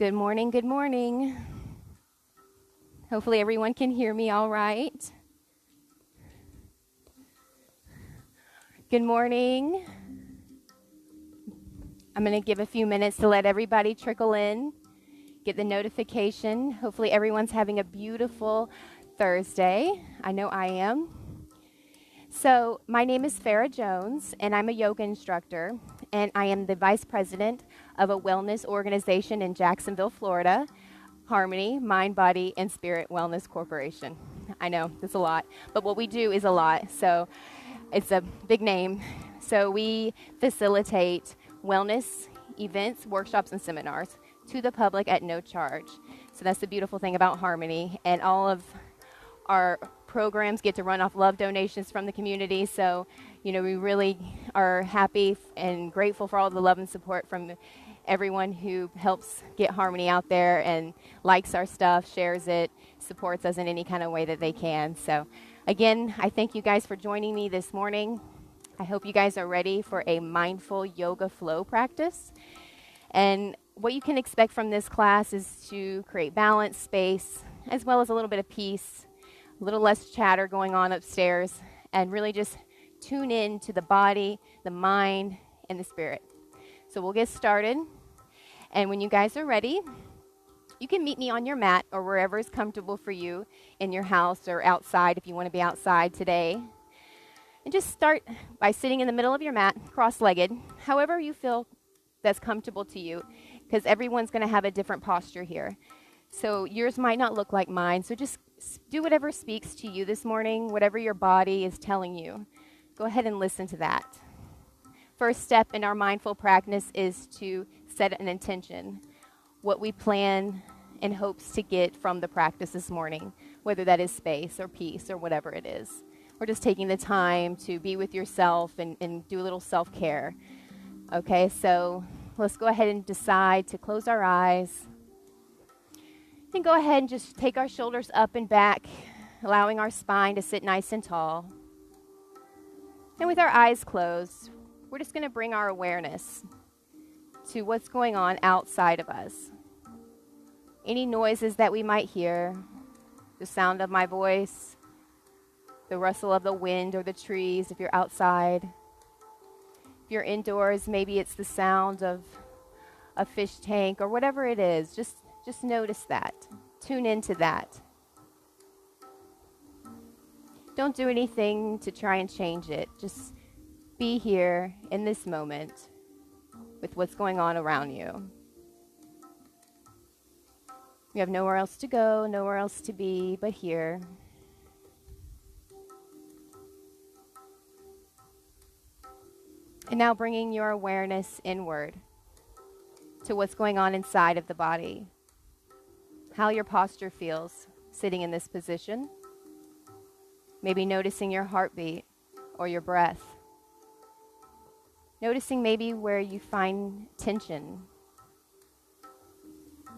Good morning, good morning. Hopefully everyone can hear me all right. Good morning. I'm going to give a few minutes to let everybody trickle in, get the notification. Hopefully everyone's having a beautiful Thursday. I know I am. So my name is Farah Jones, and I'm a yoga instructor, and I am the vice president of a wellness organization in Jacksonville, Florida, Harmony, Mind, Body, and Spirit Wellness Corporation. I know, it's a lot, but what we do is a lot, so it's a big name. So we facilitate wellness events, workshops, and seminars to the public at no charge. So that's the beautiful thing about Harmony, and all of our programs get to run off love donations from the community. So, we really are happy and grateful for all the love and support from everyone who helps get Harmony out there and likes our stuff, shares it, supports us in any kind of way that they can. So, again, I thank you guys for joining me this morning. I hope you guys are ready for a mindful yoga flow practice. And what you can expect from this class is to create balance, space, as well as a little bit of peace, a little less chatter going on upstairs, and really just tune in to the body, the mind, and the spirit. So we'll get started. And when you guys are ready, you can meet me on your mat or wherever is comfortable for you in your house or outside if you want to be outside today. And just start by sitting in the middle of your mat, cross-legged, however you feel that's comfortable to you, because everyone's going to have a different posture here. So yours might not look like mine, so just do whatever speaks to you this morning, whatever your body is telling you. Go ahead and listen to that. First step in our mindful practice is to set an intention, what we plan and hopes to get from the practice this morning, whether that is space or peace or whatever it is. We're just taking the time to be with yourself and do a little self-care. Okay, so let's go ahead and decide to close our eyes. And go ahead and just take our shoulders up and back, allowing our spine to sit nice and tall. And with our eyes closed, we're just going to bring our awareness to what's going on outside of us. Any noises that we might hear, the sound of my voice, the rustle of the wind or the trees if you're outside. If you're indoors, maybe it's the sound of a fish tank or whatever it is. Just notice that. Tune into that. Don't do anything to try and change it. Just be here in this moment with what's going on around you. You have nowhere else to go, nowhere else to be but here. And now bringing your awareness inward to what's going on inside of the body. How your posture feels sitting in this position. Maybe noticing your heartbeat or your breath. Noticing maybe where you find tension.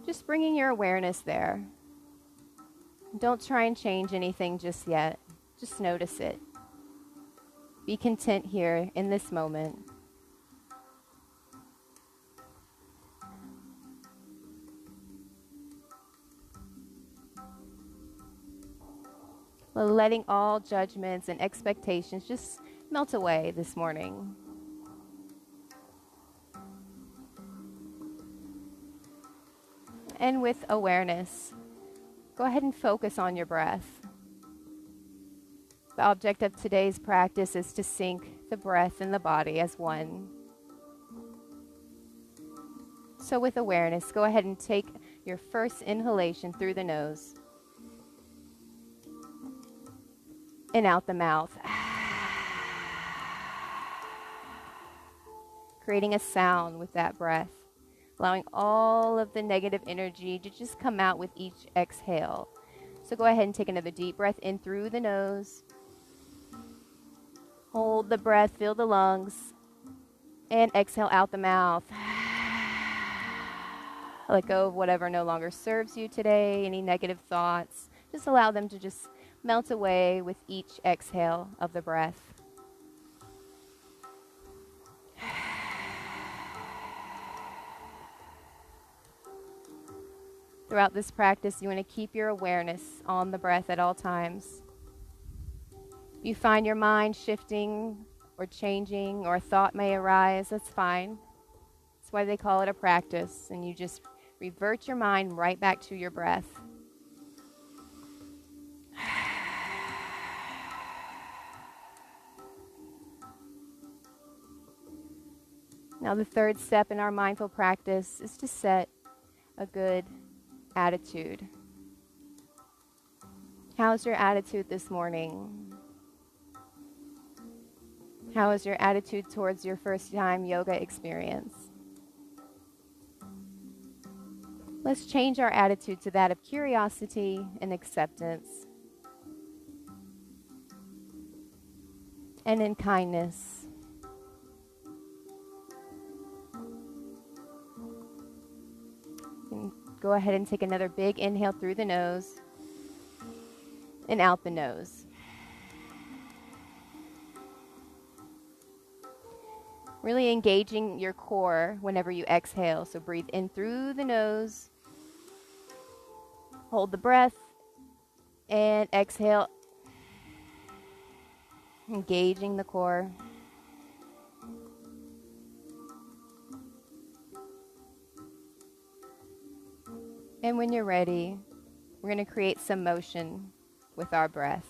Just bringing your awareness there. Don't try and change anything just yet. Just notice it. Be content here in this moment. Letting all judgments and expectations just melt away this morning. And with awareness, go ahead and focus on your breath. The object of today's practice is to sync the breath and the body as one. So with awareness, go ahead and take your first inhalation through the nose. And out the mouth. Creating a sound with that breath. Allowing all of the negative energy to just come out with each exhale. So go ahead and take another deep breath in through the nose. Hold the breath, fill the lungs. And exhale out the mouth. Let go of whatever no longer serves you today, any negative thoughts. Just allow them to just melt away with each exhale of the breath. Throughout this practice, you want to keep your awareness on the breath at all times. If you find your mind shifting or changing or a thought may arise, that's fine. That's why they call it a practice. And you just revert your mind right back to your breath. Now, the third step in our mindful practice is to set a good attitude. How's your attitude this morning? How is your attitude towards your first time yoga experience? Let's change our attitude to that of curiosity and acceptance, and in kindness. And go ahead and take another big inhale through the nose and out the nose. Really engaging your core whenever you exhale. So breathe in through the nose. Hold the breath and exhale. Engaging the core. And when you're ready, we're going to create some motion with our breath.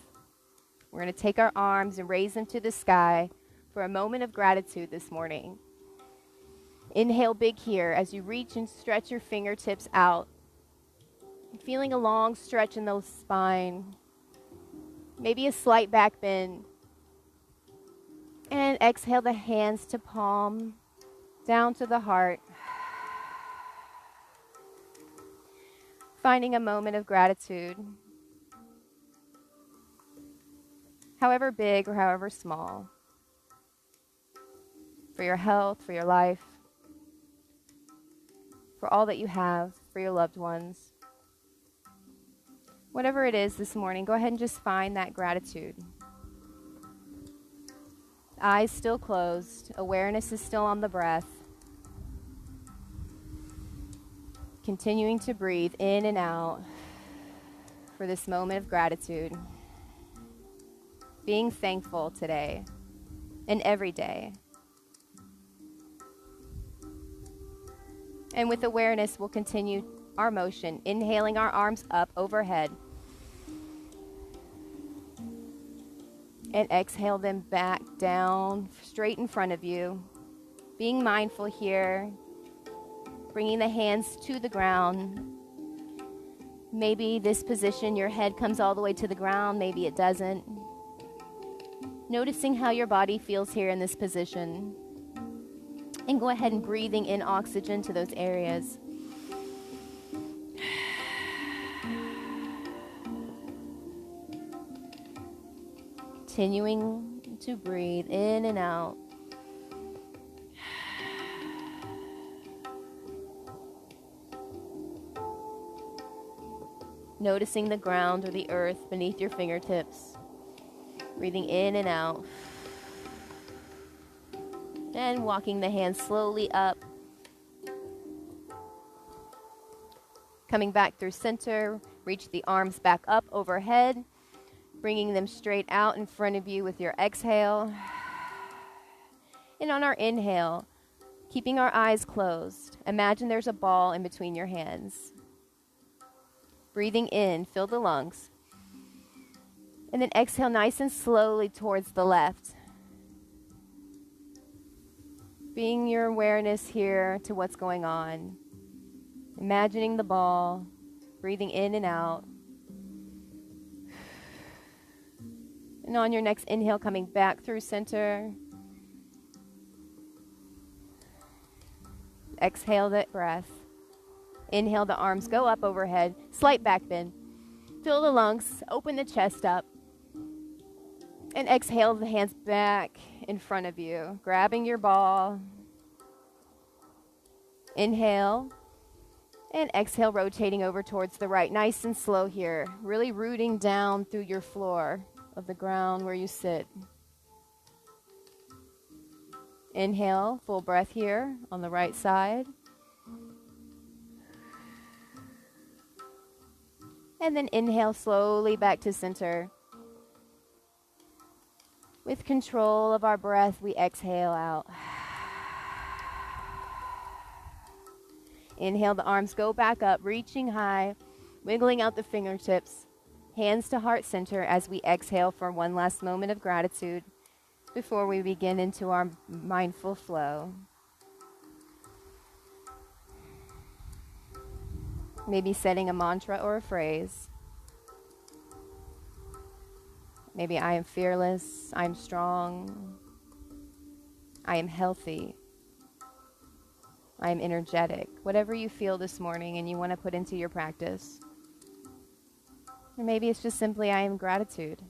We're going to take our arms and raise them to the sky for a moment of gratitude this morning. Inhale big here as you reach and stretch your fingertips out. Feeling a long stretch in the spine. Maybe a slight back bend. And exhale the hands to palm, down to the heart. Finding a moment of gratitude. However big or however small. For your health, for your life, for all that you have, for your loved ones. Whatever it is this morning, go ahead and just find that gratitude. Eyes still closed, awareness is still on the breath. Continuing to breathe in and out for this moment of gratitude. Being thankful today and every day. And with awareness, we'll continue our motion, inhaling our arms up overhead. And exhale them back down, straight in front of you. Being mindful here, bringing the hands to the ground. Maybe this position, your head comes all the way to the ground, maybe it doesn't. Noticing how your body feels here in this position. And go ahead and breathing in oxygen to those areas. Continuing to breathe in and out. Noticing the ground or the earth beneath your fingertips. Breathing in and out. And walking the hands slowly up. Coming back through center. Reach the arms back up overhead. Bringing them straight out in front of you with your exhale. And on our inhale, keeping our eyes closed, imagine there's a ball in between your hands. Breathing in, fill the lungs. And then exhale nice and slowly towards the left. Being your awareness here to what's going on. Imagining the ball, breathing in and out. And on your next inhale, coming back through center. Exhale that breath. Inhale, the arms go up overhead. Slight back bend. Fill the lungs. Open the chest up. And exhale the hands back in front of you. Grabbing your ball. Inhale. And exhale, rotating over towards the right. Nice and slow here. Really rooting down through your floor of the ground where you sit. Inhale, full breath here on the right side. And then inhale slowly back to center. With control of our breath, we exhale out. Inhale, the arms go back up, reaching high, wiggling out the fingertips, hands to heart center as we exhale for one last moment of gratitude before we begin into our mindful flow. Maybe setting a mantra or a phrase. Maybe I am fearless, I am strong, I am healthy, I am energetic. Whatever you feel this morning and you want to put into your practice. Or maybe it's just simply I am gratitude.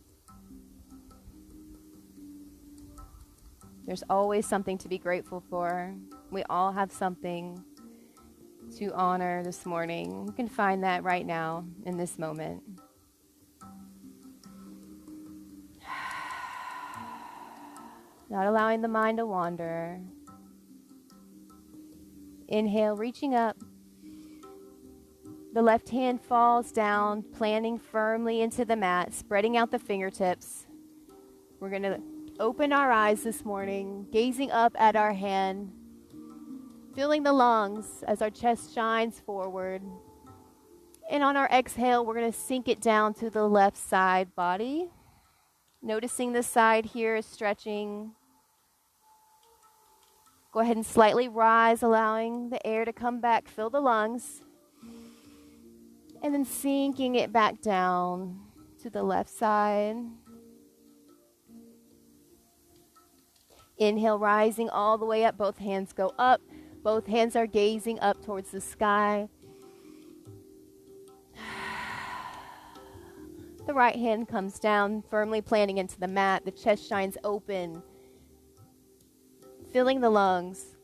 There's always something to be grateful for. We all have something to honor this morning. You can find that right now in this moment. Not allowing the mind to wander. Inhale, reaching up. The left hand falls down, planting firmly into the mat, spreading out the fingertips. We're going to open our eyes this morning, gazing up at our hand, feeling the lungs as our chest shines forward. And on our exhale, we're going to sink it down to the left side body. Noticing the side here is stretching. Go ahead and slightly rise, allowing the air to come back, fill the lungs. And then sinking it back down to the left side. Inhale, rising all the way up. Both hands go up. Both hands are gazing up towards the sky. The right hand comes down, firmly planting into the mat. The chest shines open, filling the lungs,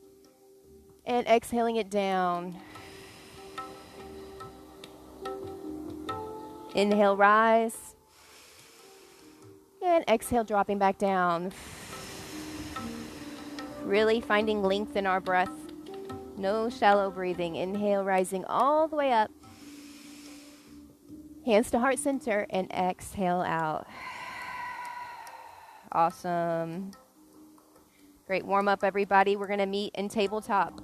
and exhaling it down. Inhale, rise, and exhale, dropping back down. Really finding length in our breath. No shallow breathing. Inhale, rising all the way up. Hands to heart center, and exhale out. Awesome. Great warm up, everybody. We're going to meet in tabletop.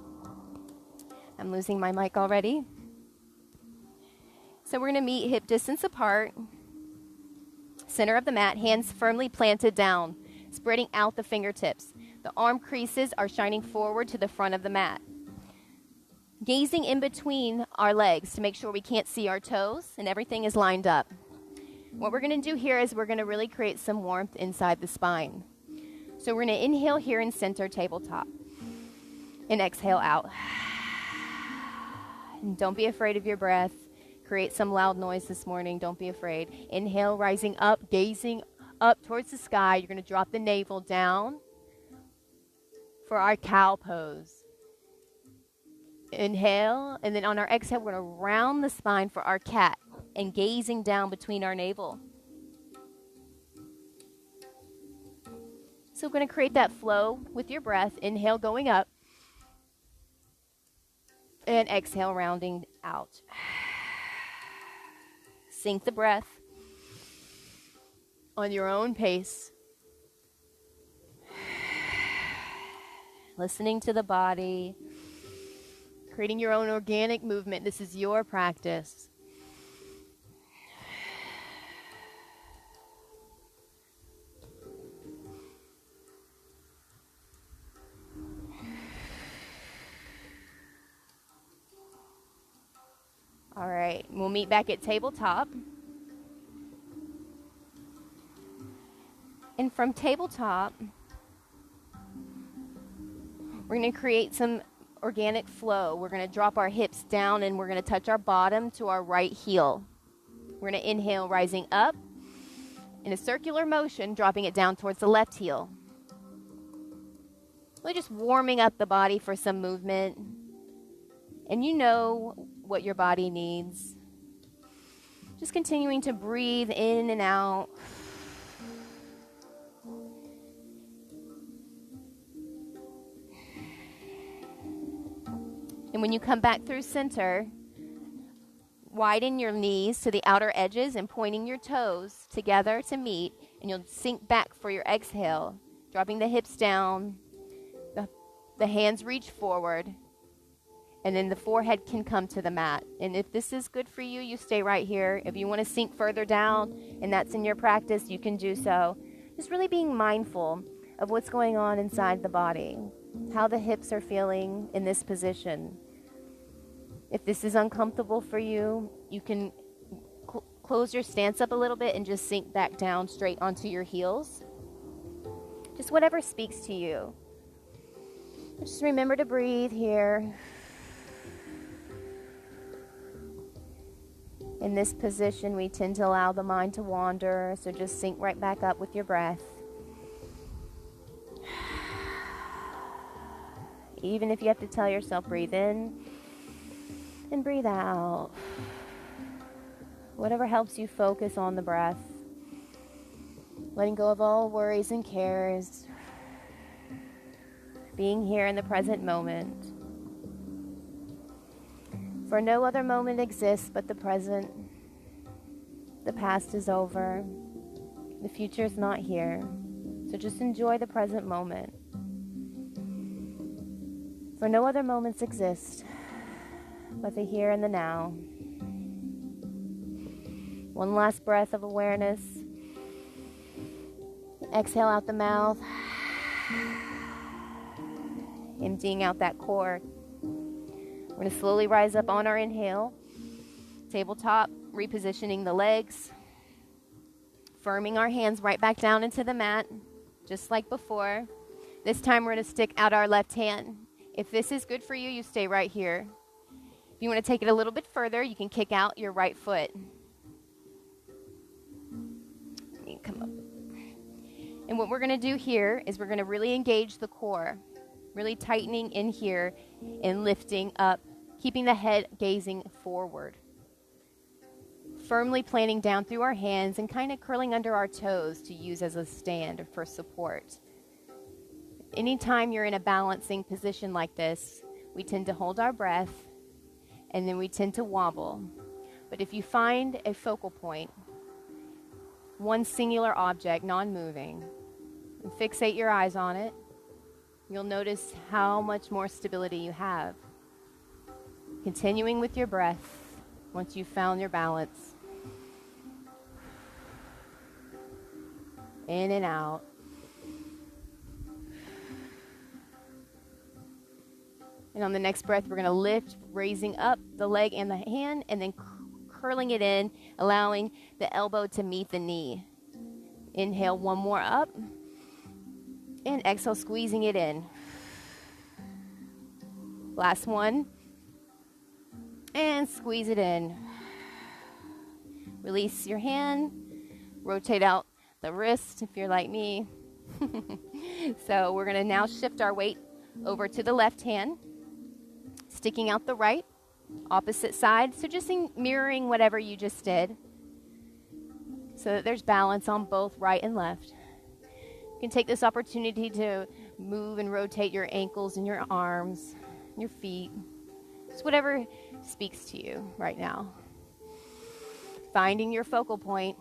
I'm losing my mic already. So we're going to meet hip distance apart. Center of the mat, hands firmly planted down, spreading out the fingertips. The arm creases are shining forward to the front of the mat. Gazing in between our legs to make sure we can't see our toes and everything is lined up. What we're going to do here is we're going to really create some warmth inside the spine. So we're going to inhale here in center tabletop and exhale out. And don't be afraid of your breath. Create some loud noise this morning. Don't be afraid. Inhale, rising up, gazing up towards the sky. You're going to drop the navel down for our cow pose. Inhale, and then on our exhale, we're going to round the spine for our cat and gazing down between our navel. So we're going to create that flow with your breath. Inhale, going up, and exhale, rounding out. Sink the breath on your own pace. Listening to the body. Creating your own organic movement. This is your practice. All right, we'll meet back at tabletop. And from tabletop, we're going to create some organic flow. We're going to drop our hips down and we're going to touch our bottom to our right heel. We're going to inhale, rising up in a circular motion, dropping it down towards the left heel. Really just warming up the body for some movement. And you know what your body needs. Just continuing to breathe in and out. And when you come back through center, Widen your knees to the outer edges and pointing your toes together to meet, and you'll sink back for your exhale, dropping the hips down, the hands reach forward, and then the forehead can come to the mat. And if this is good for you, you stay right here. If you want to sink further down and that's in your practice, you can do so. Just really being mindful of what's going on inside the body, how the hips are feeling in this position. If this is uncomfortable for you, you can close your stance up a little bit and just sink back down straight onto your heels. Just whatever speaks to you. Just remember to breathe here. In this position, we tend to allow the mind to wander, so just sink right back up with your breath. Even if you have to tell yourself, breathe in and breathe out. Whatever helps you focus on the breath. Letting go of all worries and cares. Being here in the present moment. For no other moment exists but the present. The past is over. The future is not here. So just enjoy the present moment. For no other moments exist but the here and the now. One last breath of awareness. Exhale out the mouth. Emptying out that core. We're going to slowly rise up on our inhale. Tabletop, repositioning the legs. Firming our hands right back down into the mat, just like before. This time we're going to stick out our left hand. If this is good for you, you stay right here. If you want to take it a little bit further, you can kick out your right foot. You come up. And what we're going to do here is we're going to really engage the core, really tightening in here and lifting up, keeping the head gazing forward. Firmly planting down through our hands and kind of curling under our toes to use as a stand or for support. Anytime you're in a balancing position like this, we tend to hold our breath and then we tend to wobble. But if you find a focal point, one singular object, non-moving, and fixate your eyes on it, you'll notice how much more stability you have. Continuing with your breath once you've found your balance. In and out. And on the next breath, we're going to lift, raising up the leg and the hand, and then curling it in, allowing the elbow to meet the knee. Inhale, one more up. And exhale, squeezing it in. Last one. And squeeze it in. Release your hand. Rotate out the wrist if you're like me. So we're going to now shift our weight over to the left hand. Sticking out the right. Opposite side. So just mirroring whatever you just did. So that there's balance on both right and left. You can take this opportunity to move and rotate your ankles and your arms, your feet. Just whatever speaks to you right now. Finding your focal point.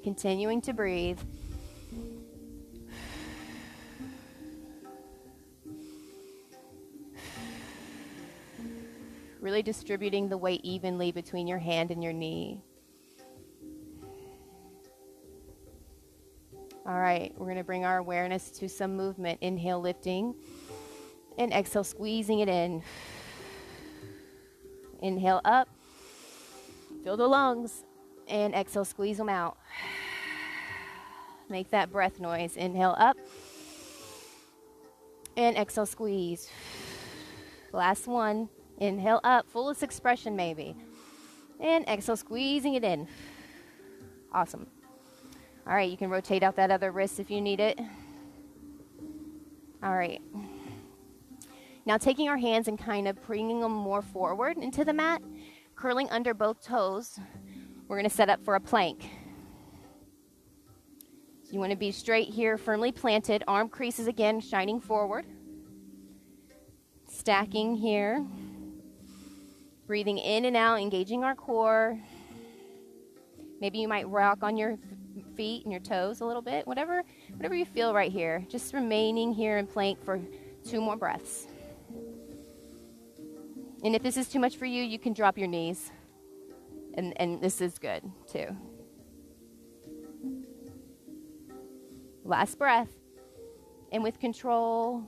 Continuing to breathe. Really distributing the weight evenly between your hand and your knee. All right, we're going to bring our awareness to some movement. Inhale, lifting, and exhale, squeezing it in. Inhale up, fill the lungs, and exhale, squeeze them out. Make that breath noise. Inhale up, and exhale, squeeze. Last one. Inhale up, fullest expression maybe. And exhale, squeezing it in. Awesome. All right, you can rotate out that other wrist if you need it. All right. Now taking our hands and kind of bringing them more forward into the mat, curling under both toes, we're going to set up for a plank. So you want to be straight here, firmly planted, arm creases again, shining forward. Stacking here. Breathing in and out, engaging our core. Maybe you might rock on your feet and your toes a little bit, whatever you feel right here. Just remaining here in plank for 2 more breaths. And if this is too much for you, you can drop your knees. And this is good too. Last breath. And with control,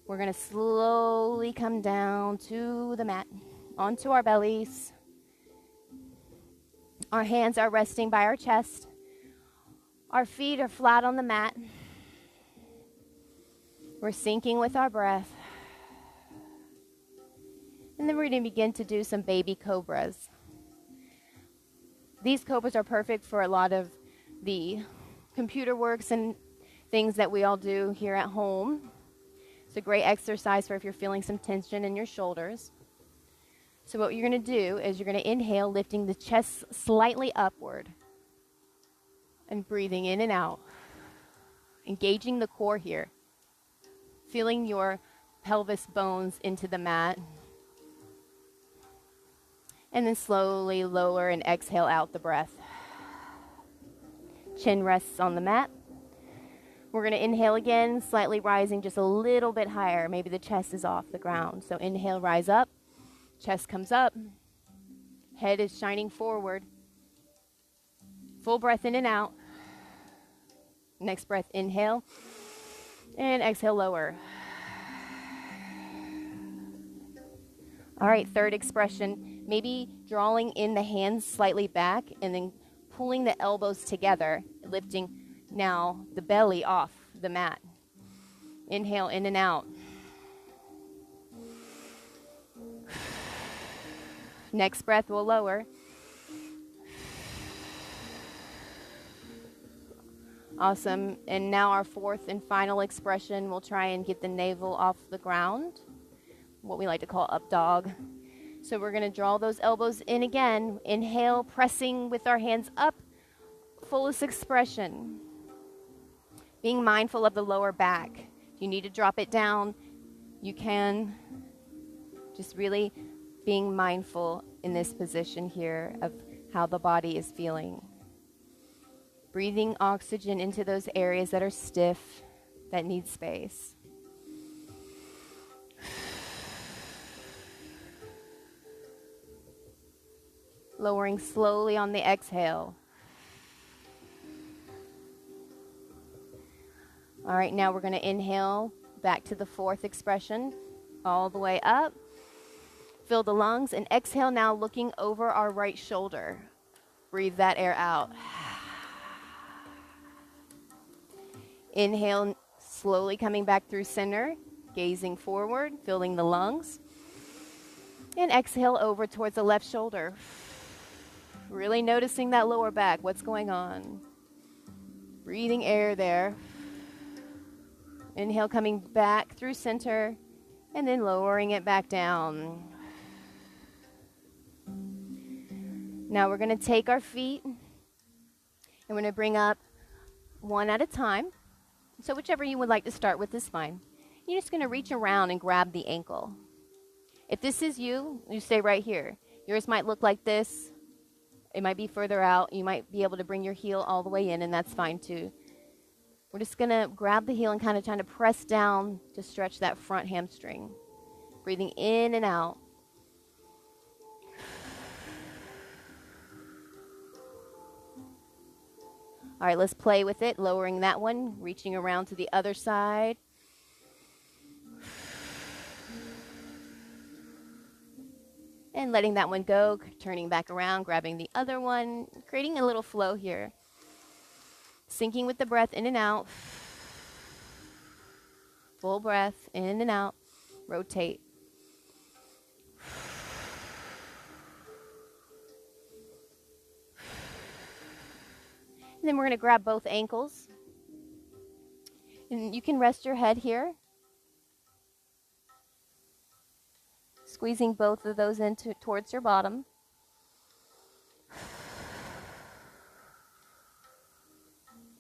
we're going to slowly come down to the mat, onto our bellies. Our hands are resting by our chest. Our feet are flat on the mat. We're syncing with our breath. And then we're going to begin to do some baby cobras. These cobras are perfect for a lot of the computer works and things that we all do here at home. It's a great exercise for if you're feeling some tension in your shoulders. So what you're going to do is you're going to inhale, lifting the chest slightly upward and breathing in and out, engaging the core here, feeling your pelvis bones into the mat, and then slowly lower and exhale out the breath. Chin rests on the mat. We're going to inhale again, slightly rising just a little bit higher. Maybe the chest is off the ground. So inhale, rise up. Chest comes up. Head is shining forward. Full breath in and out. Next breath, inhale. And exhale, lower. All right, third expression. Maybe drawing in the hands slightly back and then pulling the elbows together, lifting now the belly off the mat. Inhale in and out. Next breath, we'll lower. Awesome. And now our fourth and final expression, we'll try and get the navel off the ground, what we like to call up dog. So we're going to draw those elbows in again. Inhale, pressing with our hands up, fullest expression. Being mindful of the lower back. If you need to drop it down, you can. Just really being mindful in this position here of how the body is feeling. Breathing oxygen into those areas that are stiff, that need space. Lowering slowly on the exhale. All right, now we're going to inhale back to the fourth expression, all the way up. Fill the lungs and exhale now, looking over our right shoulder. Breathe that air out. Inhale, slowly coming back through center, gazing forward, filling the lungs. And exhale over towards the left shoulder. Really noticing that lower back, what's going on. Breathing air there. Inhale, coming back through center, and then lowering it back down. Now we're going to take our feet, and we're going to bring up one at a time. So whichever you would like to start with is fine. You're just going to reach around and grab the ankle. If this is you, you stay right here. Yours might look like this. It might be further out. You might be able to bring your heel all the way in, and that's fine too. We're just going to grab the heel and kind of trying to press down to stretch that front hamstring. Breathing in and out. All right, let's play with it, lowering that one, reaching around to the other side. And letting that one go, turning back around, grabbing the other one, creating a little flow here. Sinking with the breath in and out. Full breath in and out. Rotate. And then we're going to grab both ankles. And you can rest your head here. Squeezing both of those into towards your bottom.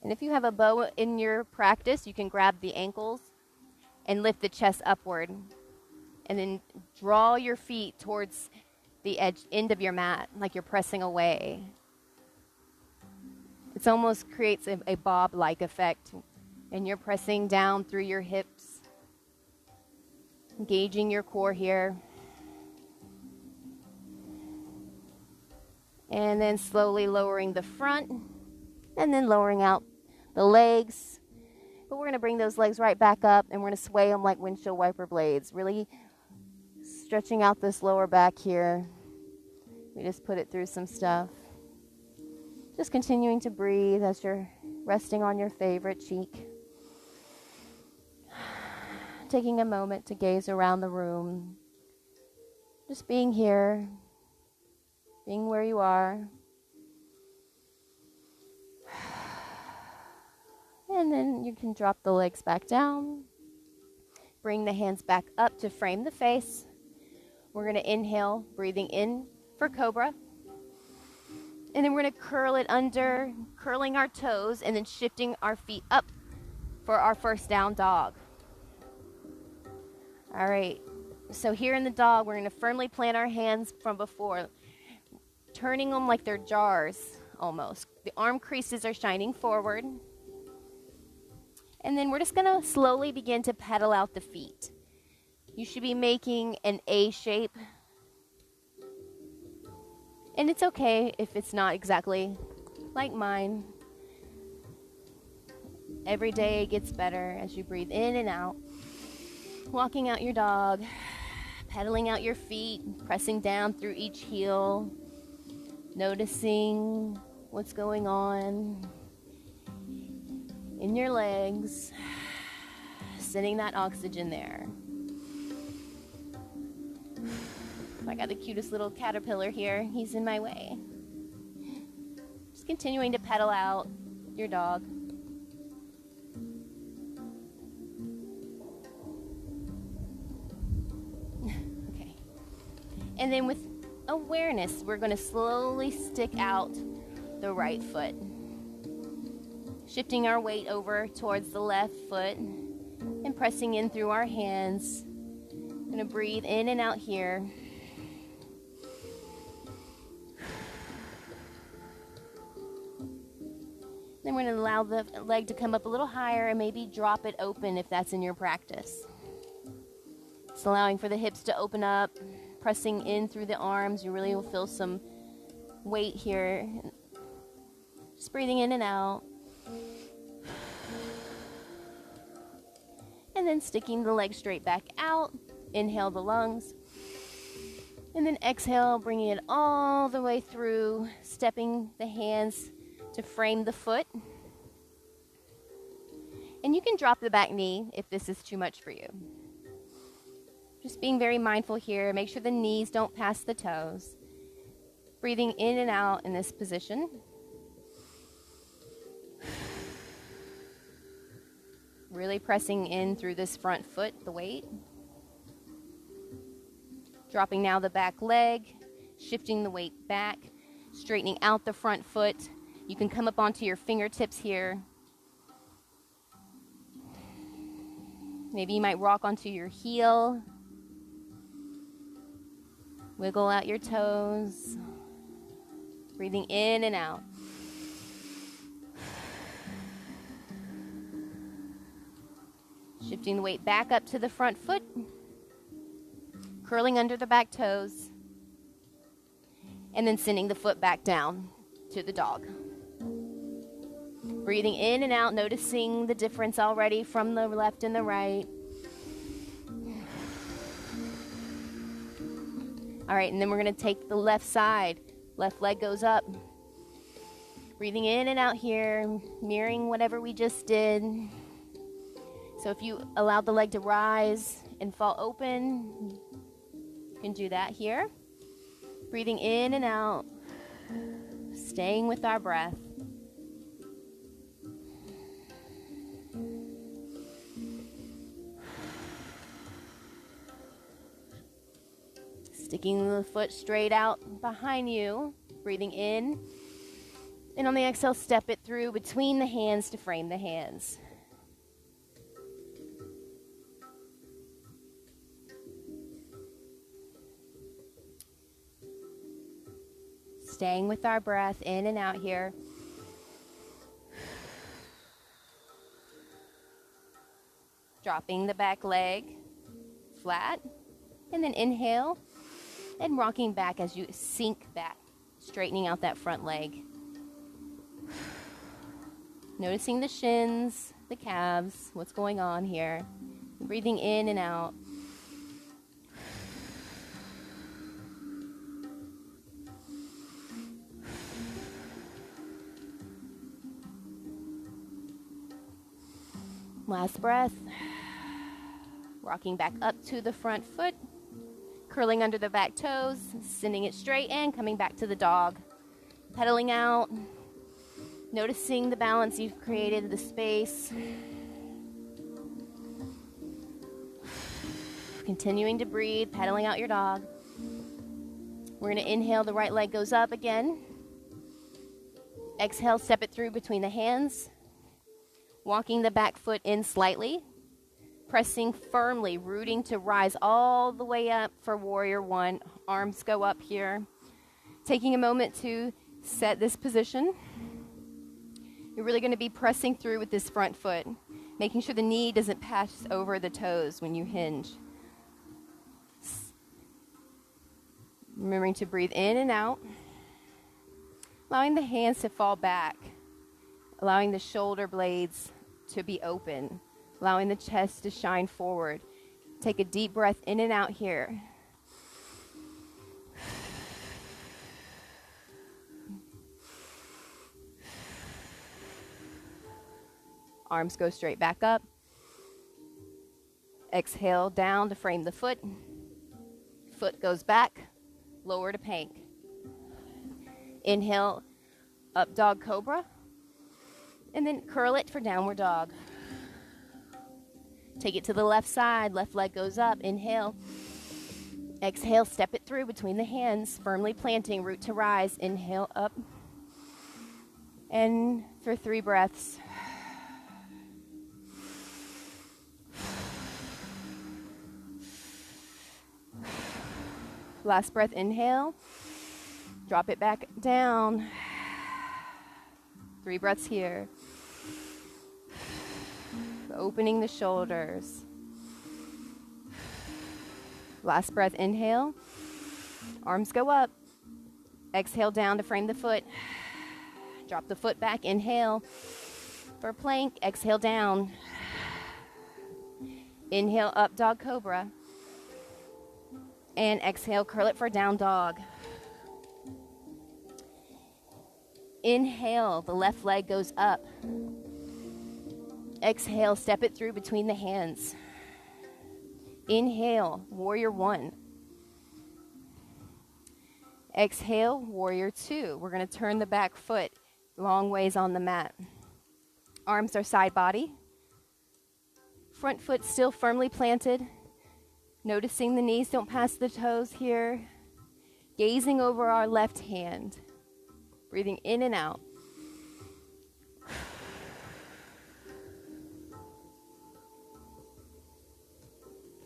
And if you have a bow in your practice, you can grab the ankles and lift the chest upward. And then draw your feet towards the end of your mat, like you're pressing away. It almost creates a bob-like effect, and you're pressing down through your hips, engaging your core here. And then slowly lowering the front, and then lowering out the legs. But we're going to bring those legs right back up, and we're going to sway them like windshield wiper blades, really stretching out this lower back here. We just put it through some stuff. Just continuing to breathe as you're resting on your favorite cheek. Taking a moment to gaze around the room. Just being here, being where you are. And then you can drop the legs back down. Bring the hands back up to frame the face. We're going to inhale, breathing in for Cobra. And then we're going to curl it under, curling our toes, and then shifting our feet up for our first down dog. All right. So here in the dog, we're going to firmly plant our hands from before, turning them like they're jars almost. The arm creases are shining forward. And then we're just going to slowly begin to pedal out the feet. You should be making an A shape. And it's okay if it's not exactly like mine. Every day gets better as you breathe in and out. Walking out your dog, pedaling out your feet, pressing down through each heel, noticing what's going on in your legs, sending that oxygen there. I got the cutest little caterpillar here. He's in my way. Just continuing to pedal out your dog. Okay. And then with awareness, we're going to slowly stick out the right foot. Shifting our weight over towards the left foot and pressing in through our hands. I'm going to breathe in and out here. Then we're going to allow the leg to come up a little higher and maybe drop it open if that's in your practice. Just allowing for the hips to open up, pressing in through the arms. You really will feel some weight here. Just breathing in and out. And then sticking the leg straight back out. Inhale the lungs. And then exhale, bringing it all the way through, stepping the hands to frame the foot. And you can drop the back knee if this is too much for you. Just being very mindful here. Make sure the knees don't pass the toes. Breathing in and out in this position. Really pressing in through this front foot, the weight. Dropping now the back leg, shifting the weight back, straightening out the front foot. You can come up onto your fingertips here. Maybe you might rock onto your heel. Wiggle out your toes. Breathing in and out. Shifting the weight back up to the front foot. Curling under the back toes. And then sending the foot back down to the dog. Breathing in and out, noticing the difference already from the left and the right. All right, and then we're going to take the left side. Left leg goes up. Breathing in and out here, mirroring whatever we just did. So if you allow the leg to rise and fall open, you can do that here. Breathing in and out, staying with our breath. Sticking the foot straight out behind you, breathing in. And on the exhale, step it through between the hands to frame the hands. staying with our breath in and out here. Dropping the back leg flat, and then inhale and rocking back as you sink back, straightening out that front leg. Noticing the shins, the calves, what's going on here. Breathing in and out. Last breath. Rocking back up to the front foot. Curling under the back toes, sending it straight and coming back to the dog. Pedaling out. Noticing the balance you've created, the space. Continuing to breathe, pedaling out your dog. We're going to inhale, the right leg goes up again. Exhale, step it through between the hands. Walking the back foot in slightly. Pressing firmly, rooting to rise all the way up for warrior one. Arms go up here. Taking a moment to set this position. You're really going to be pressing through with this front foot, making sure the knee doesn't pass over the toes when you hinge. Remembering to breathe in and out. Allowing the hands to fall back. Allowing the shoulder blades to be open. Allowing the chest to shine forward. Take a deep breath in and out here. Arms go straight back up. Exhale down to frame the foot. Foot goes back, lower to plank. Inhale, up dog cobra. And then curl it for downward dog. Take it to the left side, left leg goes up. Inhale. Exhale, step it through between the hands, firmly planting, root to rise. Inhale up. And for 3 breaths. Last breath, inhale. Drop it back down. 3 breaths here. Opening the shoulders. Last breath, inhale. Arms go up. Exhale down to frame the foot. Drop the foot back, inhale. For plank, exhale down. Inhale, up dog cobra. And exhale, curl it for down dog. Inhale, the left leg goes up. Exhale, step it through between the hands. Inhale, warrior one. Exhale, warrior two. We're going to turn the back foot long ways on the mat. Arms are side body. Front foot still firmly planted. Noticing the knees don't pass the toes here. Gazing over our left hand. Breathing in and out.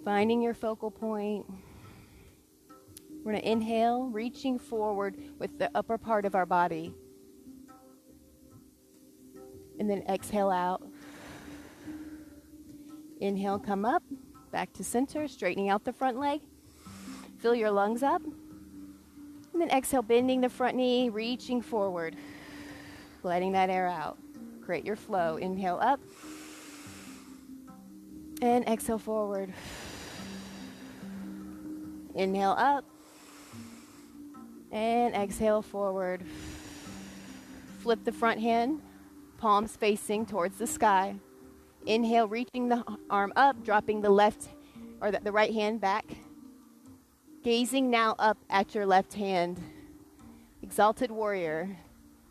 Finding your focal point. We're going to inhale, reaching forward with the upper part of our body. And then exhale out. Inhale, come up. Back to center, straightening out the front leg. Fill your lungs up. And then exhale, bending the front knee, reaching forward. Letting that air out. Create your flow. Inhale up. And exhale forward. Inhale up. And exhale forward. Flip the front hand, palms facing towards the sky. Inhale, reaching the arm up, dropping the left or the right hand back. Gazing now up at your left hand. Exalted warrior.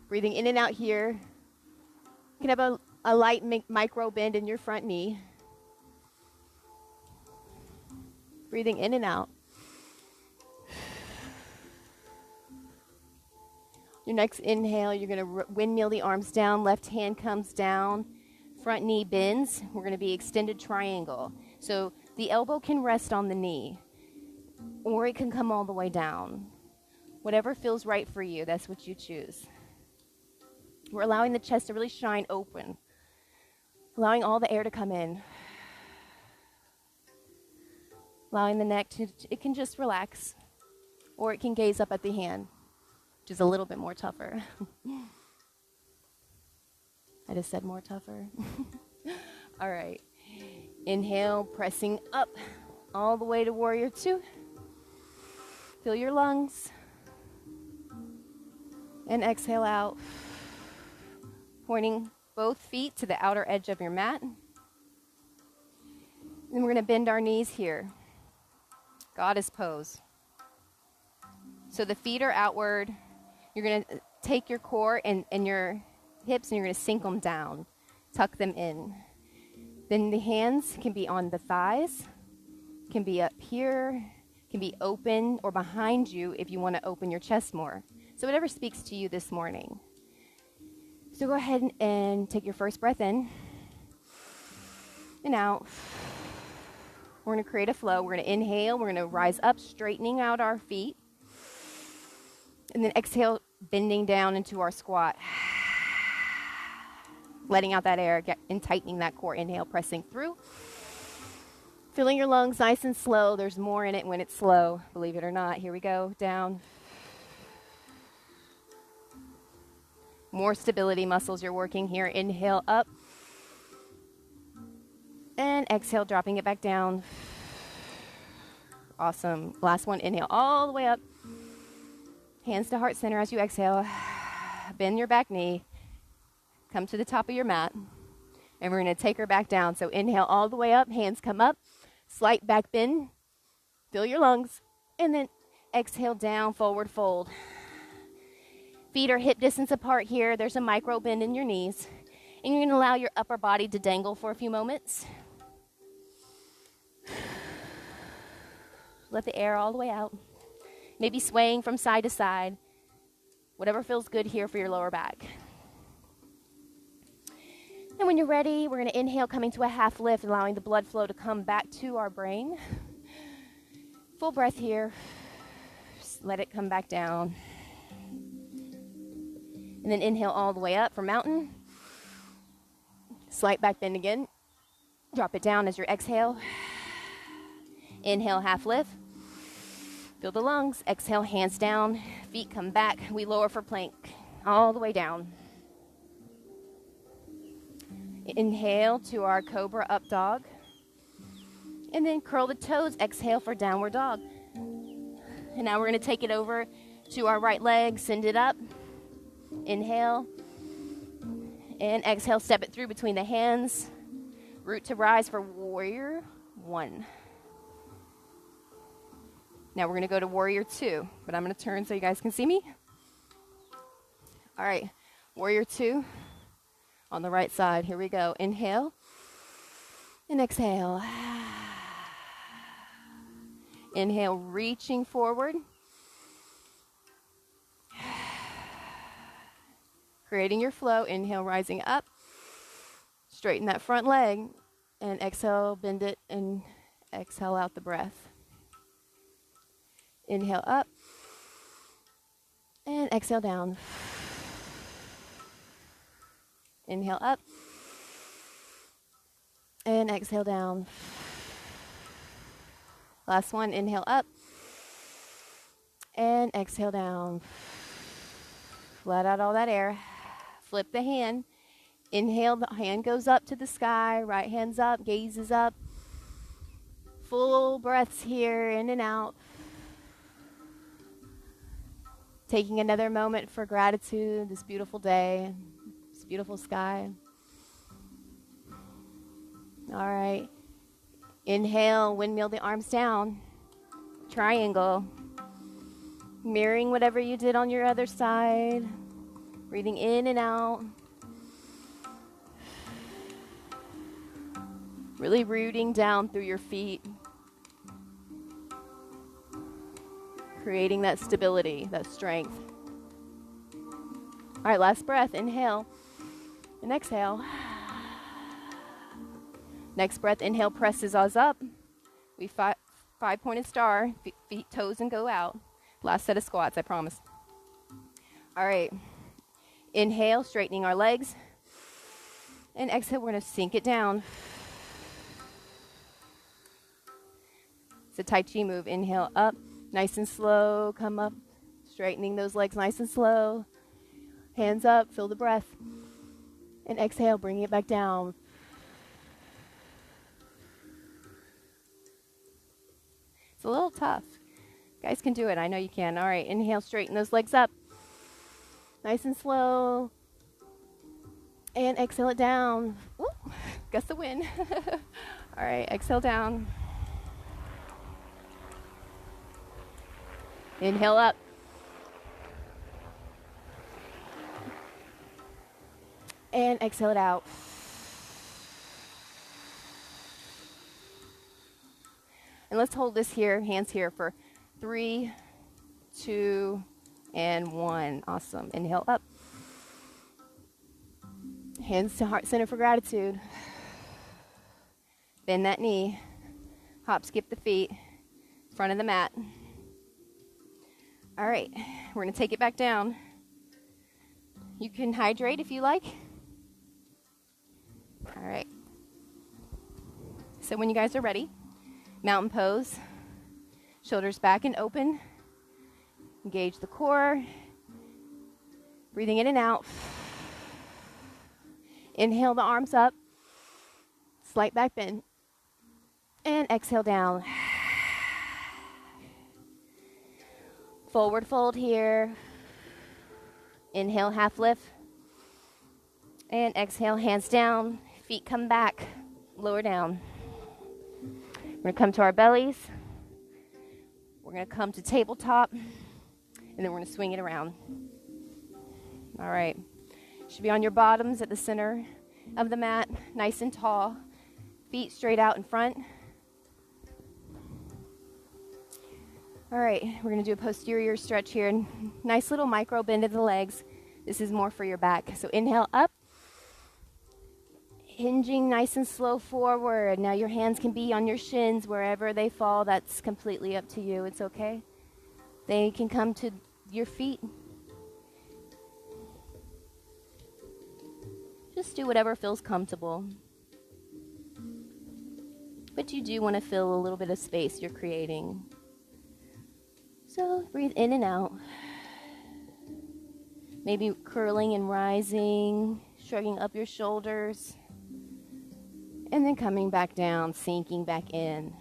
Breathing in and out here. You can have a light micro bend in your front knee. Breathing in and out. Your next inhale, you're going to windmill the arms down. Left hand comes down. Front knee bends. We're going to be extended triangle. So the elbow can rest on the knee, or it can come all the way down. Whatever feels right for you, that's what you choose. We're allowing the chest to really shine open, allowing all the air to come in, allowing the neck to, it can just relax, or it can gaze up at the hand, which is a little bit more tougher. I just said more tougher. All right. Inhale, pressing up all the way to warrior two. Fill your lungs. And exhale out, pointing both feet to the outer edge of your mat. Then we're going to bend our knees here. Goddess pose. So the feet are outward. You're going to take your core and your hips and you're going to sink them down. Tuck them in. Then the hands can be on the thighs, can be up here, can be open or behind you if you want to open your chest more. So whatever speaks to you this morning. So go ahead and take your first breath in and out. We're going to create a flow. We're going to inhale. We're going to rise up, straightening out our feet. And then exhale, bending down into our squat. Letting out that air and tightening that core. Inhale, pressing through. Filling your lungs nice and slow. There's more in it when it's slow, believe it or not. Here we go. Down. More stability muscles you're working here. Inhale up. And exhale, dropping it back down. Awesome. Last one. Inhale all the way up. Hands to heart center as you exhale. Bend your back knee. Come to the top of your mat. And we're going to take her back down. So inhale all the way up. Hands come up. Slight back bend. Fill your lungs. And then exhale down, forward fold. Feet are hip distance apart here. There's a micro bend in your knees. And you're going to allow your upper body to dangle for a few moments. Let the air all the way out. Maybe swaying from side to side. Whatever feels good here for your lower back. And when you're ready, we're going to inhale, coming to a half lift, allowing the blood flow to come back to our brain. Full breath here. Just let it come back down. And then inhale all the way up for mountain. Slight back bend again. Drop it down as your exhale. Inhale, half lift. Fill the lungs. Exhale, hands down. Feet come back. We lower for plank. All the way down. Inhale to our Cobra up dog. And then curl the toes. Exhale for downward dog. And now we're going to take it over to our right leg. Send it up. Inhale. And exhale, step it through between the hands. Root to rise for warrior one. Now we're going to go to warrior two. But I'm going to turn so you guys can see me. All right. Warrior two. On the right side. Here we go. Inhale. And exhale. Inhale, reaching forward. Creating your flow. Inhale, rising up. Straighten that front leg. And exhale, bend it, and exhale out the breath. Inhale up. And exhale down. Inhale up. And exhale down. Last one, inhale up. And exhale down. Let out all that air. Flip the hand. Inhale, the hand goes up to the sky. Right hand's up, gaze is up. Full breaths here, in and out. Taking another moment for gratitude, this beautiful day, this beautiful sky. All right. Inhale, windmill the arms down. Triangle. Mirroring whatever you did on your other side. Breathing in and out. Really rooting down through your feet. Creating that stability, that strength. All right, last breath. Inhale and exhale. Next breath, inhale, presses us up. We five-pointed star, feet, toes, and go out. Last set of squats, I promise. All right. Inhale, straightening our legs. And exhale, we're going to sink it down. It's a Tai Chi move. Inhale, up, nice and slow. Come up, straightening those legs nice and slow. Hands up, feel the breath. And exhale, bringing it back down. It's a little tough. You guys can do it. I know you can. All right, inhale, straighten those legs up. Nice and slow. And exhale it down. Woo, gust of wind. All right, exhale down. Inhale up. And exhale it out. And let's hold this here, hands here for 3, 2, and 1. Awesome. Inhale up. Hands to heart center for gratitude. Bend that knee. Hop, skip the feet. Front of the mat. All right, we're going to take it back down. You can hydrate if you like. All right. So when you guys are ready, mountain pose, shoulders back and open. Engage the core. Breathing in and out. Inhale the arms up. Slight back bend. And exhale down. Forward fold here. Inhale, half lift. And exhale, hands down. Feet come back. Lower down. We're going to come to our bellies. We're going to come to tabletop. And then we're going to swing it around. All right. Should be on your bottoms at the center of the mat. Nice and tall. Feet straight out in front. All right, we're going to do a posterior stretch here. Nice little micro bend of the legs. This is more for your back. So inhale up. Hinging nice and slow forward. Now your hands can be on your shins wherever they fall. That's completely up to you. It's okay. They can come to your feet. Just do whatever feels comfortable. But you do want to feel a little bit of space you're creating. So breathe in and out. Maybe curling and rising, shrugging up your shoulders. And then coming back down, sinking back in.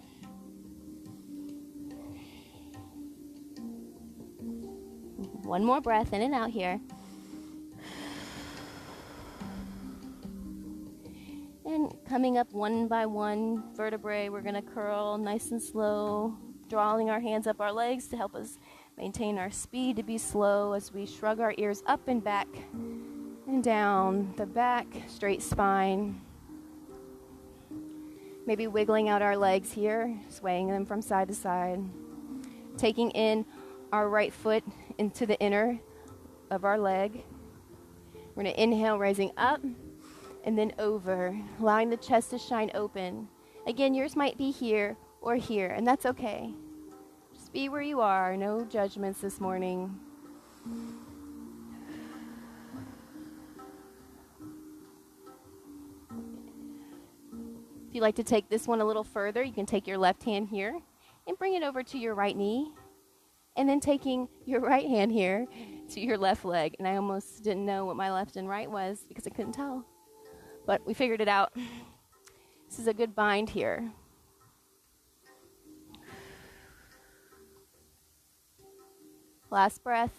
One more breath in and out here. And coming up one by one vertebrae, we're going to curl nice and slow, drawing our hands up our legs to help us maintain our speed to be slow as we shrug our ears up and back and down the back, straight spine. Maybe wiggling out our legs here, swaying them from side to side. Taking in our right foot into the inner of our leg. We're going to inhale, raising up and then over, allowing the chest to shine open. Again, yours might be here or here, and that's okay. Just be where you are. No judgments this morning. If you'd like to take this one a little further, you can take your left hand here and bring it over to your right knee, and then taking your right hand here to your left leg. And I almost didn't know what my left and right was because I couldn't tell. But we figured it out. This is a good bind here. Last breath.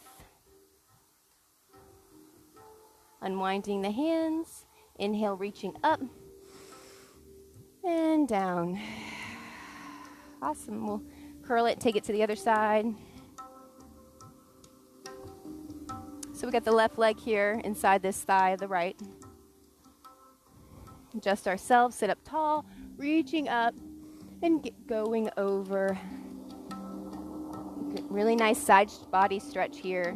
Unwinding the hands. Inhale, reaching up and down. Awesome. We'll curl it, take it to the other side. So we got the left leg here inside this thigh of the right. Adjust ourselves, sit up tall, reaching up and going over. Really nice side body stretch here.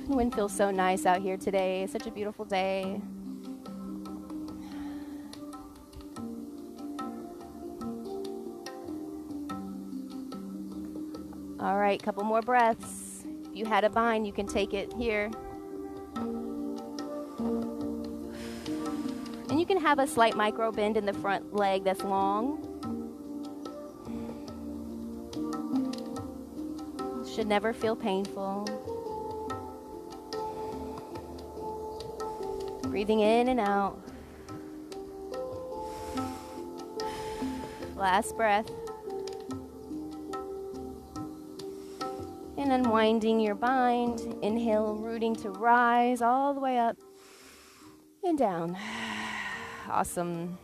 The wind feels so nice out here today. Such a beautiful day. All right, couple more breaths. If you had a bind, you can take it here. And you can have a slight micro bend in the front leg that's long. Should never feel painful. Breathing in and out. Last breath. And unwinding your bind. Inhale, rooting to rise all the way up and down. Awesome.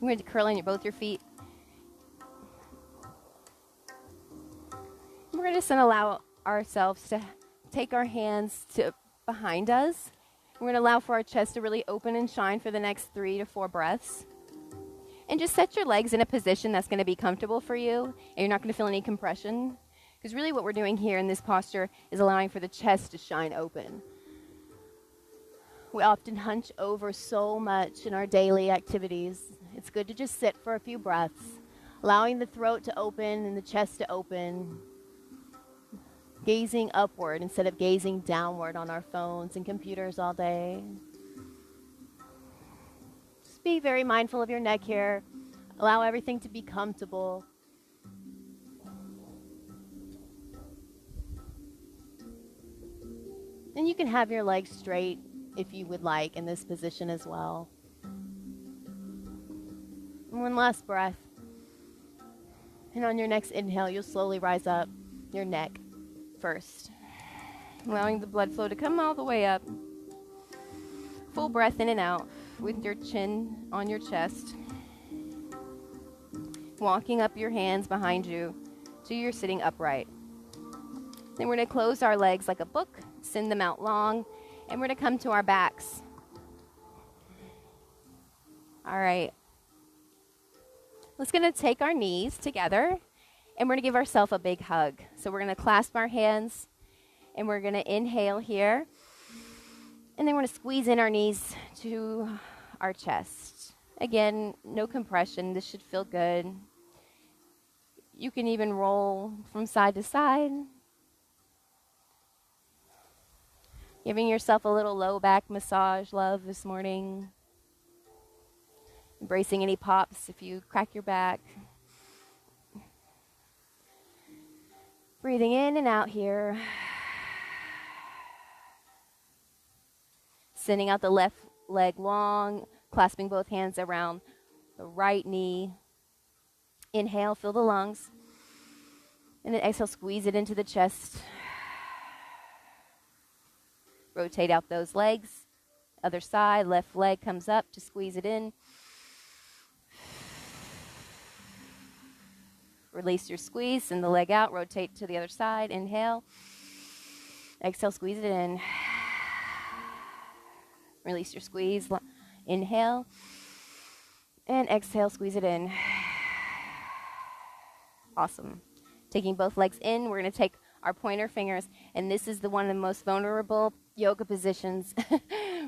We're going to curl in both your feet. We're just going to allow ourselves to take our hands to behind us. We're going to allow for our chest to really open and shine for the next 3 to 4 breaths. And just set your legs in a position that's going to be comfortable for you, and you're not going to feel any compression. Because really what we're doing here in this posture is allowing for the chest to shine open. We often hunch over so much in our daily activities. It's good to just sit for a few breaths, allowing the throat to open and the chest to open. Gazing upward instead of gazing downward on our phones and computers all day. Just be very mindful of your neck here. Allow everything to be comfortable. And you can have your legs straight if you would like in this position as well. And one last breath. And on your next inhale, you'll slowly rise up your neck first. Allowing the blood flow to come all the way up. Full breath in and out with your chin on your chest. Walking up your hands behind you till you're sitting upright. Then we're going to close our legs like a book, send them out long, and we're going to come to our backs. All right. Let's going to take our knees together, and we're going to give ourselves a big hug. So we're going to clasp our hands, and we're going to inhale here. And then we're going to squeeze in our knees to our chest. Again, no compression. This should feel good. You can even roll from side to side. Giving yourself a little low back massage love this morning. Embracing any pops if you crack your back. Breathing in and out here. Sending out the left leg long, clasping both hands around the right knee. Inhale, fill the lungs. And then exhale, squeeze it into the chest. Rotate out those legs. Other side, left leg comes up to squeeze it in. Release your squeeze, send the leg out, rotate to the other side. Inhale. Exhale, squeeze it in. Release your squeeze. Inhale. And exhale, squeeze it in. Awesome. Taking both legs in, we're going to take our pointer fingers, and this is one of the most vulnerable yoga positions.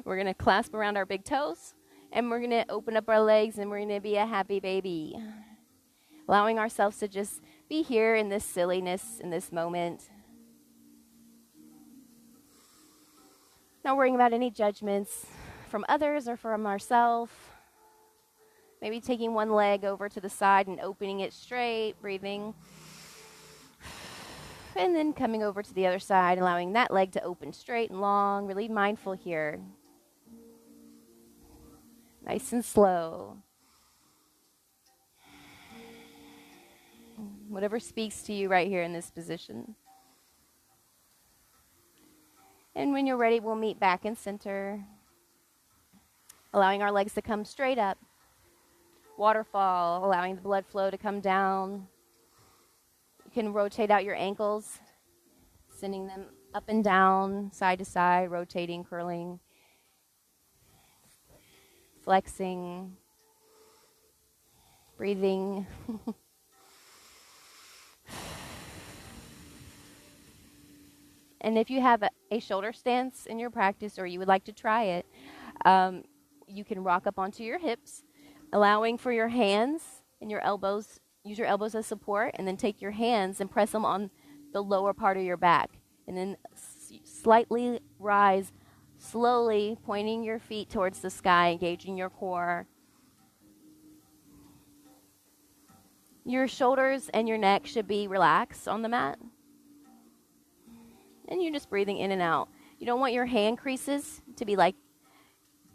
We're going to clasp around our big toes, and we're going to open up our legs, and we're going to be a happy baby. Allowing ourselves to just be here in this silliness, in this moment. Not worrying about any judgments from others or from ourselves. Maybe taking one leg over to the side and opening it straight, breathing. And then coming over to the other side, allowing that leg to open straight and long. Really mindful here. Nice and slow. Whatever speaks to you right here in this position. And when you're ready, we'll meet back in center. Allowing our legs to come straight up. Waterfall, allowing the blood flow to come down. You can rotate out your ankles, sending them up and down, side to side, rotating, curling, flexing, breathing. And if you have a shoulder stance in your practice or you would like to try it, you can rock up onto your hips, allowing for your hands and your elbows. Use your elbows as support, and then take your hands and press them on the lower part of your back. And then slightly rise, slowly pointing your feet towards the sky, engaging your core. Your shoulders and your neck should be relaxed on the mat. And you're just breathing in and out. You don't want your hand creases to be like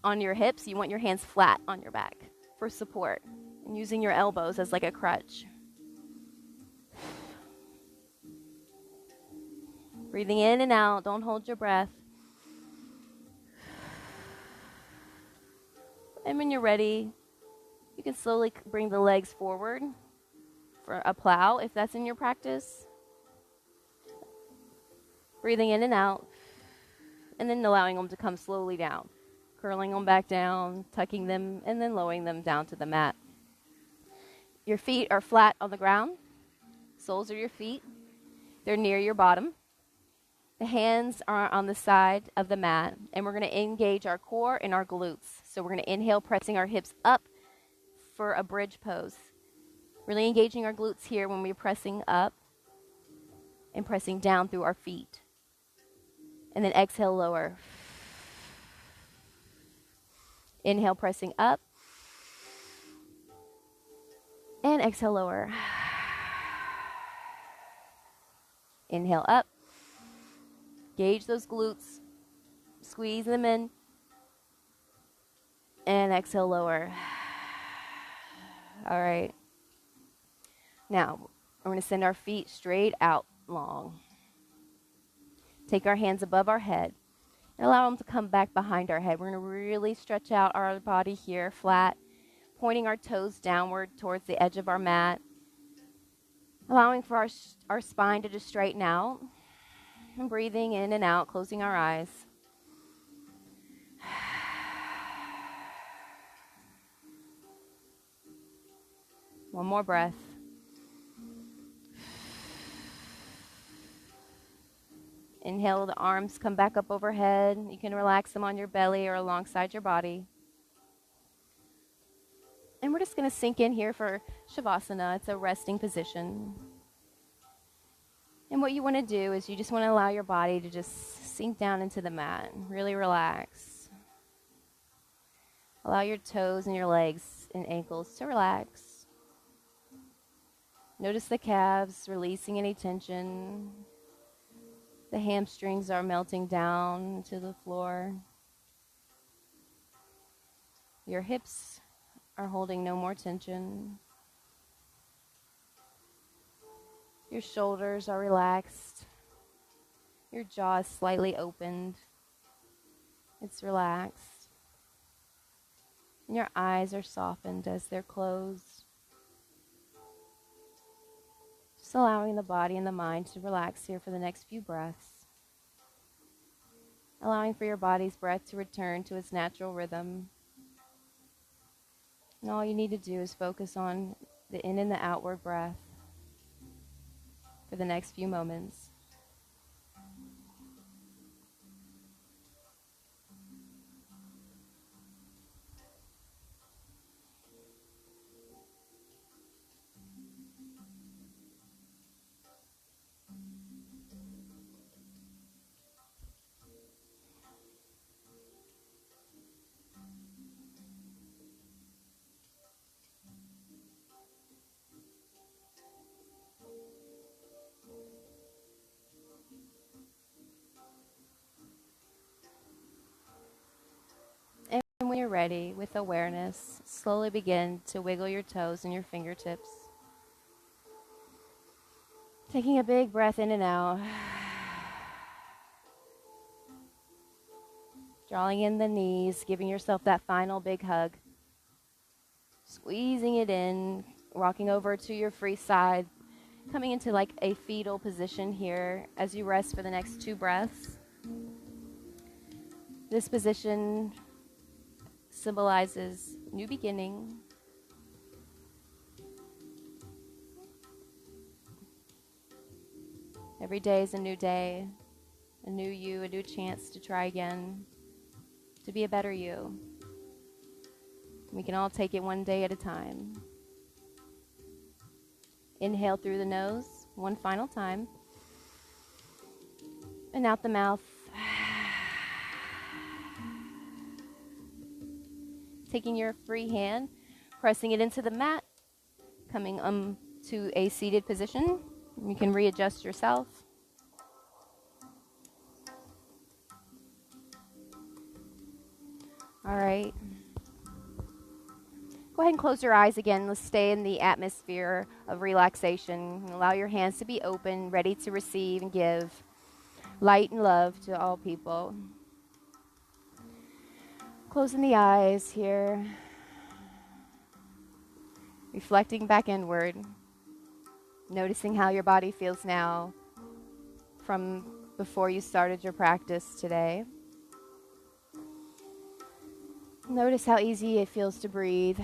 on your hips. You want your hands flat on your back for support, and using your elbows as like a crutch. Breathing in and out. Don't hold your breath. And when you're ready, you can slowly bring the legs forward for a plow if that's in your practice. Breathing in and out, and then allowing them to come slowly down. Curling them back down, tucking them, and then lowering them down to the mat. Your feet are flat on the ground. Soles of your feet. They're near your bottom. The hands are on the side of the mat, and we're going to engage our core and our glutes. So we're going to inhale, pressing our hips up for a bridge pose. Really engaging our glutes here when we're pressing up and pressing down through our feet. And then exhale, lower. Inhale, pressing up. And exhale, lower. Inhale, up. Gauge those glutes. Squeeze them in. And exhale, lower. All right. Now, we're going to send our feet straight out long. Take our hands above our head and allow them to come back behind our head. We're going to really stretch out our body here, flat, pointing our toes downward towards the edge of our mat, allowing for our spine to just straighten out, and breathing in and out, closing our eyes. One more breath. Inhale, the arms come back up overhead. You can relax them on your belly or alongside your body. And we're just going to sink in here for Savasana. It's a resting position. And what you want to do is you just want to allow your body to just sink down into the mat. Really relax. Allow your toes and your legs and ankles to relax. Notice the calves releasing any tension. The hamstrings are melting down to the floor. Your hips are holding no more tension. Your shoulders are relaxed. Your jaw is slightly opened. It's relaxed. And your eyes are softened as they're closed. Just allowing the body and the mind to relax here for the next few breaths. Allowing for your body's breath to return to its natural rhythm. And all you need to do is focus on the in and the outward breath for the next few moments. And when you're ready, with awareness, slowly begin to wiggle your toes and your fingertips. Taking a big breath in and out. Drawing in the knees, giving yourself that final big hug. Squeezing it in, rocking over to your free side, coming into like a fetal position here as you rest for the next 2 breaths. This position symbolizes new beginning. Every day is a new day, a new you, a new chance to try again, to be a better you. We can all take it one day at a time. Inhale through the nose, one final time. and out the mouth. Taking your free hand, pressing it into the mat, coming to a seated position. You can readjust yourself. All right. Go ahead and close your eyes again. Let's stay in the atmosphere of relaxation. Allow your hands to be open, ready to receive and give light and love to all people. Closing the eyes here. Reflecting back inward. Noticing how your body feels now from before you started your practice today. Notice how easy it feels to breathe.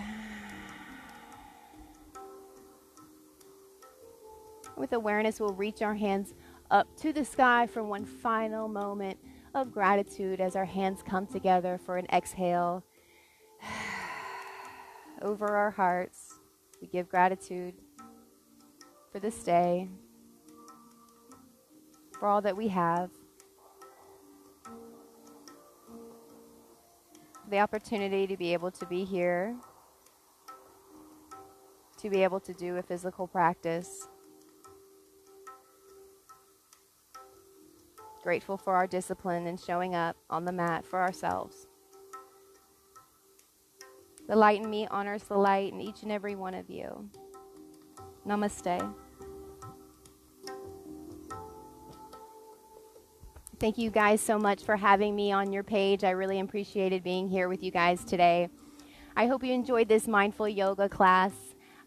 With awareness, we'll reach our hands up to the sky for one final moment of gratitude as our hands come together for an exhale. Over our hearts, we give gratitude for this day, for all that we have, the opportunity to be able to be here, to be able to do a physical practice. Grateful for our discipline and showing up on the mat for ourselves. The light in me honors the light in each and every one of you. Namaste. Thank you guys so much for having me on your page. I really appreciated being here with you guys today. I hope you enjoyed this mindful yoga class.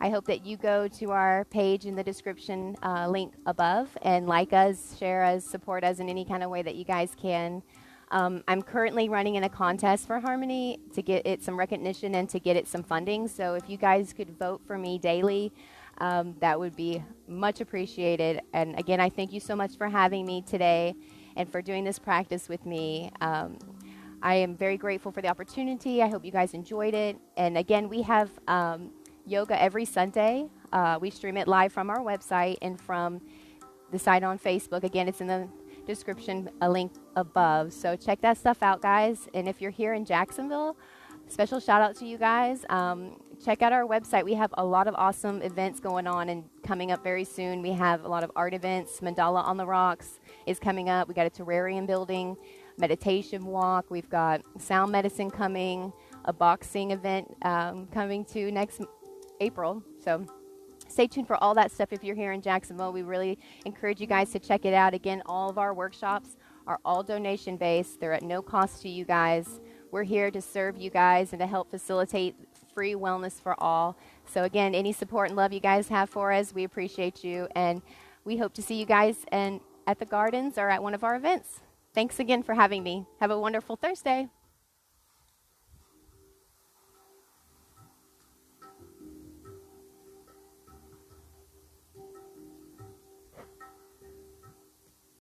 I hope that you go to our page in the description link above and like us, share us, support us in any kind of way that you guys can. I'm currently running in a contest for Harmony to get it some recognition and to get it some funding. So if you guys could vote for me daily, that would be much appreciated. And again, I thank you so much for having me today and for doing this practice with me. I am very grateful for the opportunity. I hope you guys enjoyed it. And again, we have yoga every Sunday. We stream it live from our website and from the site on Facebook. Again, it's in the description, a link above. So check that stuff out, guys. And if you're here in Jacksonville, special shout out to you guys. Check out our website. We have a lot of awesome events going on and coming up very soon. We have a lot of art events. Mandala on the Rocks is coming up. We got a terrarium building, meditation walk. We've got sound medicine coming, a boxing event coming to next April. So stay tuned for all that stuff if you're here in Jacksonville. We really encourage you guys to check it out. Again, all of our workshops are all donation based. They're at no cost to you guys. We're here to serve you guys and to help facilitate free wellness for all. So again, any support and love you guys have for us, we appreciate you. And we hope to see you guys at the gardens or at one of our events. Thanks again for having me. Have a wonderful Thursday.